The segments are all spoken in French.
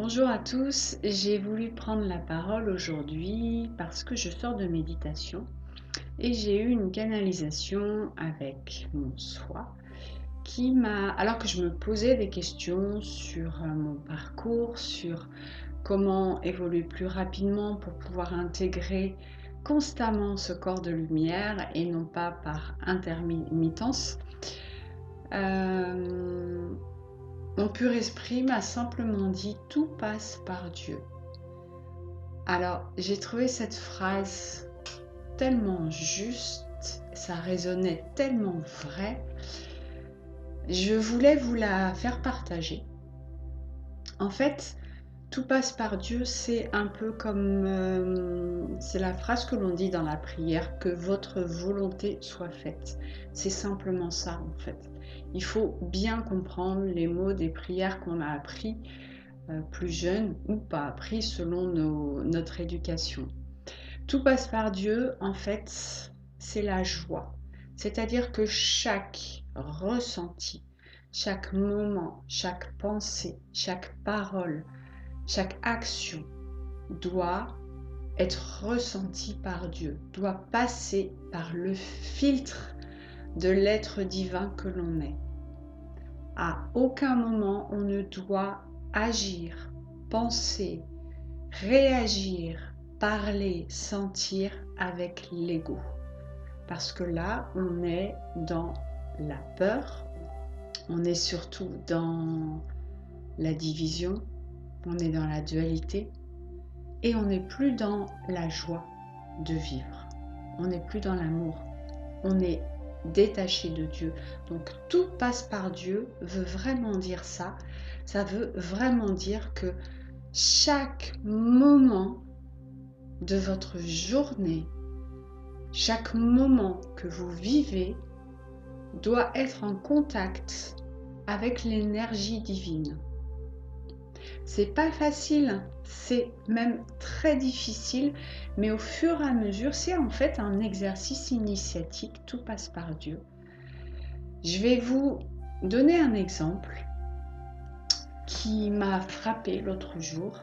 Bonjour à tous, j'ai voulu prendre la parole aujourd'hui parce que je sors de méditation et j'ai eu une canalisation avec mon soi qui m'a, alors que je me posais des questions sur mon parcours, sur comment évoluer plus rapidement pour pouvoir intégrer constamment ce corps de lumière et non pas par intermittence. Mon pur esprit m'a simplement dit « Tout passe par Dieu ». Alors, j'ai trouvé cette phrase tellement juste, ça résonnait tellement vrai. Je voulais vous la faire partager. En fait, tout passe par Dieu, c'est un peu comme, c'est la phrase que l'on dit dans la prière, que votre volonté soit faite. C'est simplement ça en fait. Il faut bien comprendre les mots des prières qu'on a appris plus jeune ou pas appris selon notre éducation. Tout passe par Dieu, en fait, c'est la joie. C'est-à-dire que chaque ressenti, chaque moment, chaque pensée, chaque parole, chaque action doit être ressentie par Dieu, doit passer par le filtre de l'être divin que l'on est. À aucun moment on ne doit agir, penser, réagir, parler, sentir avec l'ego. Parce que là, on est dans la peur, on est surtout dans la division, on est dans la dualité et on n'est plus dans la joie de vivre. On n'est plus dans l'amour. On est détaché de Dieu. Donc tout passe par Dieu veut vraiment dire ça. Ça veut vraiment dire que chaque moment de votre journée, chaque moment que vous vivez doit être en contact avec l'énergie divine. C'est pas facile, c'est même très difficile, mais au fur et à mesure, c'est en fait un exercice initiatique, tout passe par Dieu. Je vais vous donner un exemple qui m'a frappé l'autre jour.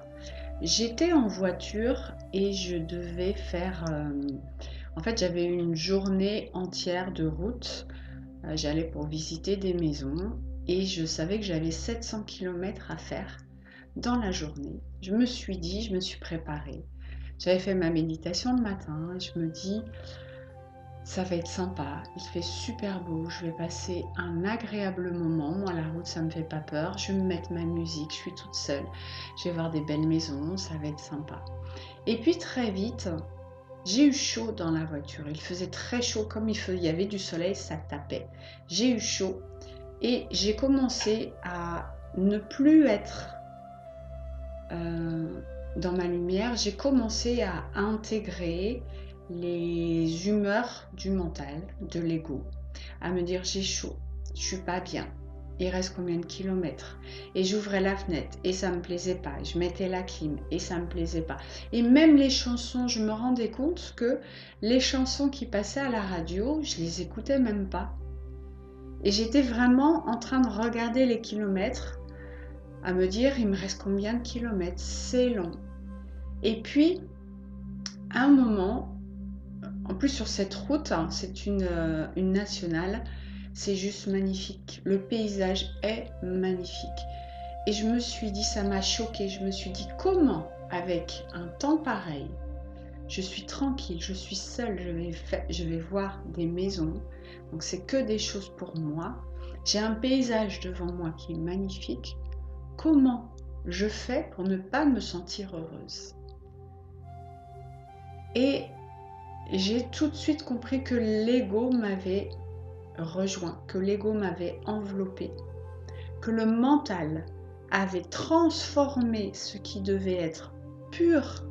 J'étais en voiture et je devais faire... en fait, j'avais une journée entière de route. J'allais pour visiter des maisons et je savais que j'avais 700 km à faire dans la journée. Je me suis préparée. J'avais fait ma méditation le matin. Je me dis, ça va être sympa. Il fait super beau. Je vais passer un agréable moment. Moi, la route, ça me fait pas peur. Je vais me mettre ma musique. Je suis toute seule. Je vais voir des belles maisons. Ça va être sympa. Et puis très vite, j'ai eu chaud dans la voiture. Il faisait très chaud. Comme il y avait du soleil, ça tapait. J'ai eu chaud et j'ai commencé à ne plus être dans ma lumière. J'ai commencé à intégrer les humeurs du mental, de l'ego, à me dire j'ai chaud, je suis pas bien, il reste combien de kilomètres, et j'ouvrais la fenêtre et ça me plaisait pas, je mettais la clim et ça me plaisait pas, et même les chansons, je me rendais compte que les chansons qui passaient à la radio, je les écoutais même pas, et j'étais vraiment en train de regarder les kilomètres, à me dire il me reste combien de kilomètres, c'est long. Et puis à un moment, en plus sur cette route, hein, c'est une nationale, c'est juste magnifique, le paysage est magnifique. Et je me suis dit, ça m'a choquée, je me suis dit comment avec un temps pareil, je suis tranquille, je suis seule, je vais voir des maisons, donc c'est que des choses pour moi, j'ai un paysage devant moi qui est magnifique, comment je fais pour ne pas me sentir heureuse? Et j'ai tout de suite compris que l'ego m'avait rejoint, que l'ego m'avait enveloppé, que le mental avait transformé ce qui devait être pur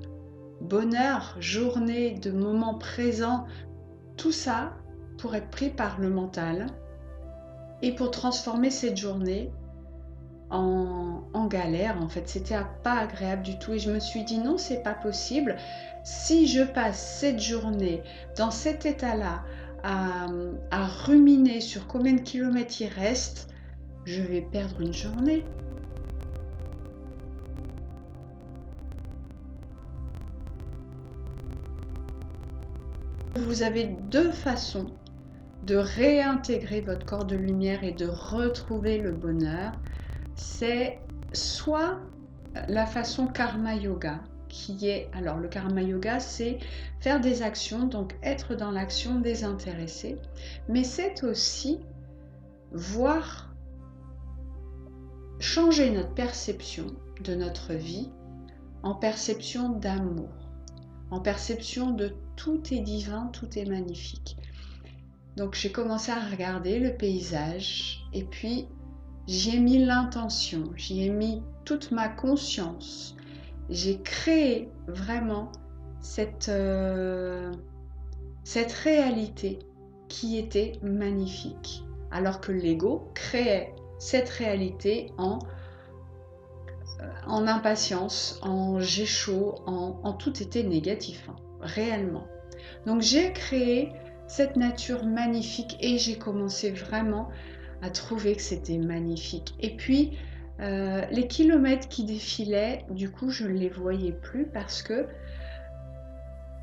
bonheur, journée, de moments présents, tout ça pour être pris par le mental et pour transformer cette journée en galère. En fait, c'était pas agréable du tout et je me suis dit non, c'est pas possible. Si je passe cette journée dans cet état-là à ruminer sur combien de kilomètres il reste, je vais perdre une journée. Vous avez deux façons de réintégrer votre corps de lumière et de retrouver le bonheur. C'est soit la façon karma yoga, qui est, alors le karma yoga, c'est faire des actions, donc être dans l'action désintéressée, mais c'est aussi voir, changer notre perception de notre vie en perception d'amour, en perception de tout est divin, tout est magnifique. Donc j'ai commencé à regarder le paysage et puis j'y ai mis l'intention, j'y ai mis toute ma conscience. J'ai créé vraiment cette réalité qui était magnifique. Alors que l'ego créait cette réalité en impatience, en j'ai chaud, en tout était négatif, hein, réellement. Donc j'ai créé cette nature magnifique et j'ai commencé vraiment à trouver que c'était magnifique. Et puis les kilomètres qui défilaient, du coup je ne les voyais plus parce que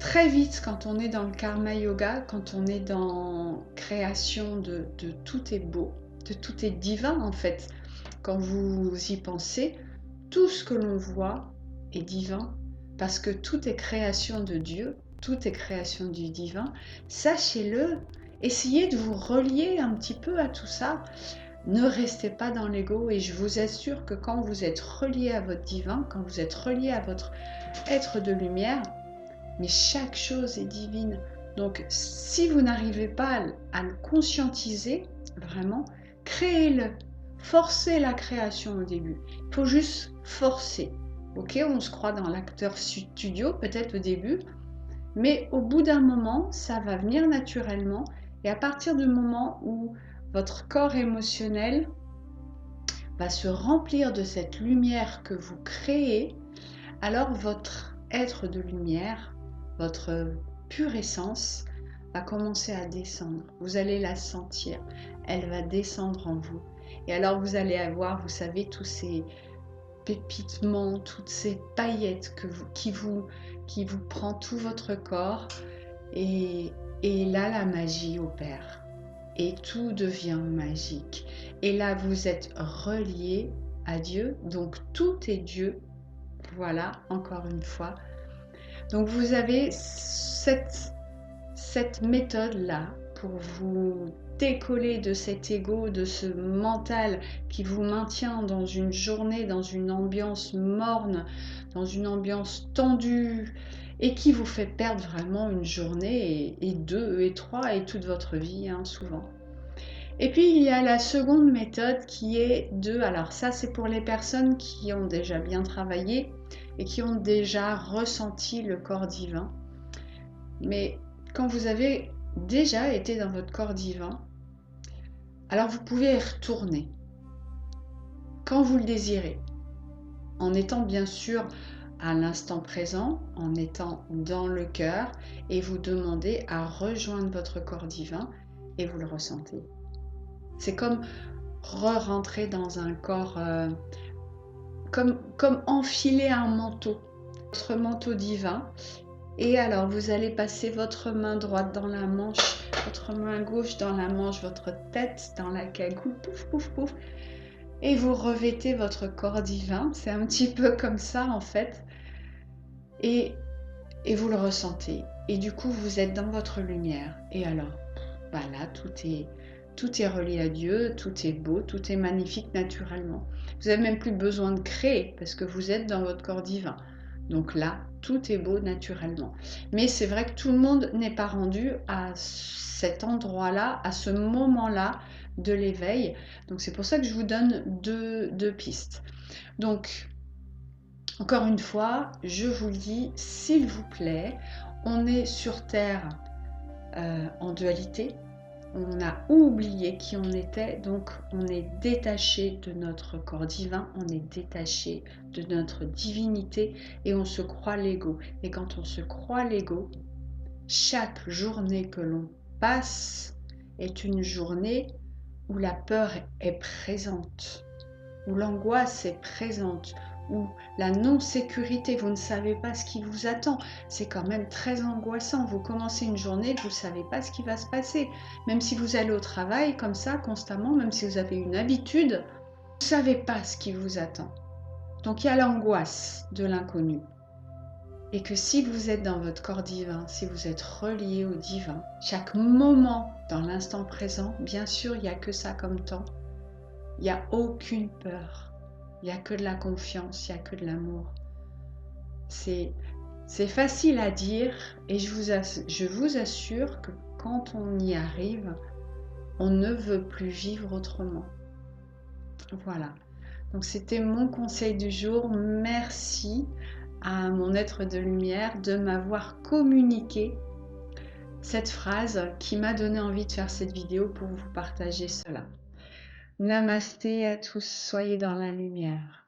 très vite, quand on est dans le karma yoga, quand on est dans création de tout est beau, de tout est divin en fait, quand vous y pensez, tout ce que l'on voit est divin parce que tout est création de Dieu, tout est création du divin. Sachez-le, essayez de vous relier un petit peu à tout ça. Ne restez pas dans l'ego et je vous assure que quand vous êtes relié à votre divin, quand vous êtes relié à votre être de lumière, mais chaque chose est divine. Donc si vous n'arrivez pas à le conscientiser, vraiment, créez-le. Forcez la création au début. Il faut juste forcer. Ok, on se croit dans l'acteur studio, peut-être au début, mais au bout d'un moment, ça va venir naturellement. Et à partir du moment où votre corps émotionnel va se remplir de cette lumière que vous créez, alors votre être de lumière, votre pure essence, va commencer à descendre. Vous allez la sentir. Elle va descendre en vous. Et alors vous allez avoir, vous savez, tous ces pépitements, toutes ces paillettes qui vous prend tout votre corps. Et là, la magie opère. Et tout devient magique. Et là, vous êtes relié à Dieu. Donc, tout est Dieu. Voilà, encore une fois. Donc, vous avez cette méthode-là pour vous décoller de cet ego, de ce mental qui vous maintient dans une journée, dans une ambiance morne, dans une ambiance tendue et qui vous fait perdre vraiment une journée et deux et trois et toute votre vie, hein, souvent. Et puis il y a la seconde méthode qui est alors ça c'est pour les personnes qui ont déjà bien travaillé et qui ont déjà ressenti le corps divin. Mais quand vous avez déjà été dans votre corps divin, alors vous pouvez y retourner quand vous le désirez, en étant bien sûr à l'instant présent, en étant dans le cœur, et vous demandez à rejoindre votre corps divin et vous le ressentez. C'est comme re-rentrer dans un corps, comme enfiler un manteau, votre manteau divin. Et alors, vous allez passer votre main droite dans la manche, votre main gauche dans la manche, votre tête dans la cagoule, pouf, pouf, pouf. Et vous revêtez votre corps divin. C'est un petit peu comme ça, en fait. Et vous le ressentez. Et du coup, vous êtes dans votre lumière. Et alors, là, tout est relié à Dieu, tout est beau, tout est magnifique naturellement. Vous n'avez même plus besoin de créer parce que vous êtes dans votre corps divin. Donc là, tout est beau naturellement. Mais c'est vrai que tout le monde n'est pas rendu à cet endroit-là, à ce moment-là de l'éveil. Donc c'est pour ça que je vous donne deux pistes. Donc, encore une fois, je vous le dis, s'il vous plaît, on est sur Terre en dualité. On a oublié qui on était, donc on est détaché de notre corps divin, on est détaché de notre divinité et on se croit l'ego. Et quand on se croit l'ego, chaque journée que l'on passe est une journée où la peur est présente, où l'angoisse est présente, ou la non-sécurité, vous ne savez pas ce qui vous attend. C'est quand même très angoissant. Vous commencez une journée, vous ne savez pas ce qui va se passer. Même si vous allez au travail comme ça constamment, même si vous avez une habitude, vous ne savez pas ce qui vous attend. Donc il y a l'angoisse de l'inconnu. Et que si vous êtes dans votre corps divin, si vous êtes relié au divin, chaque moment dans l'instant présent, bien sûr, il n'y a que ça comme temps. Il n'y a aucune peur. Il n'y a que de la confiance, il n'y a que de l'amour. C'est facile à dire et je vous assure que quand on y arrive, on ne veut plus vivre autrement. Voilà. Donc c'était mon conseil du jour. Merci à mon être de lumière de m'avoir communiqué cette phrase qui m'a donné envie de faire cette vidéo pour vous partager cela. Namasté à tous, soyez dans la lumière.